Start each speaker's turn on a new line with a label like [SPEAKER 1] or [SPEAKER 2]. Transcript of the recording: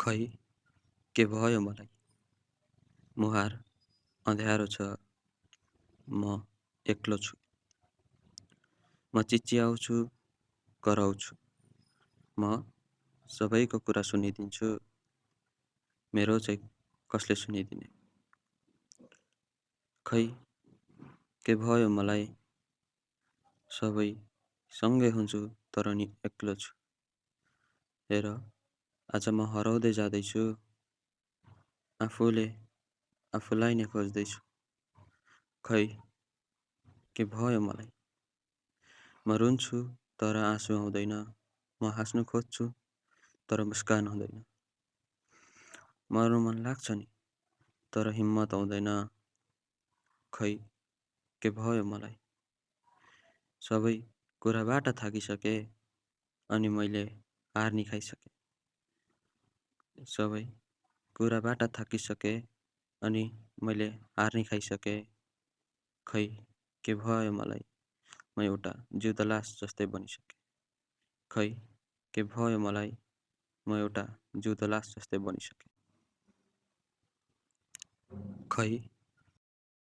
[SPEAKER 1] खै के भयो मलाई? मुहार अँध्यारो छ, म एक्लो छु। म चिच्याउँछु, कराउँछु, म सबैको कुरा सुनिदिन्छु, मेरो चाहिँ कसले सुनिदिने? खै के भयो मलाई? सबै सँगै हुन्छु तर नि एक्लो छु। हेर, आज म हराउँदै जाँदैछु, आफूले आफूलाई नै खोज्दैछु। खै के भयो मलाई? म रुन्छु तर आँसु आउँदैन, म हाँस्नु खोज्छु तर मुस्कान हुँदैन। मर्नु मन लाग्छ नि तर हिम्मत आउँदैन। खै के भयो मलाई? सबै कुराबाट थाकिसके अनि मैले हार नि खाइसके। सबै कुराबाट थाकिसके अनि मैले हार नि खाइसके। खै के भयो मलाई? म एउटा जिउँदो लास जस्तै बनिसके। खै के भयो मलाई? म एउटा जिउँदो लास जस्तै बनिसके। खै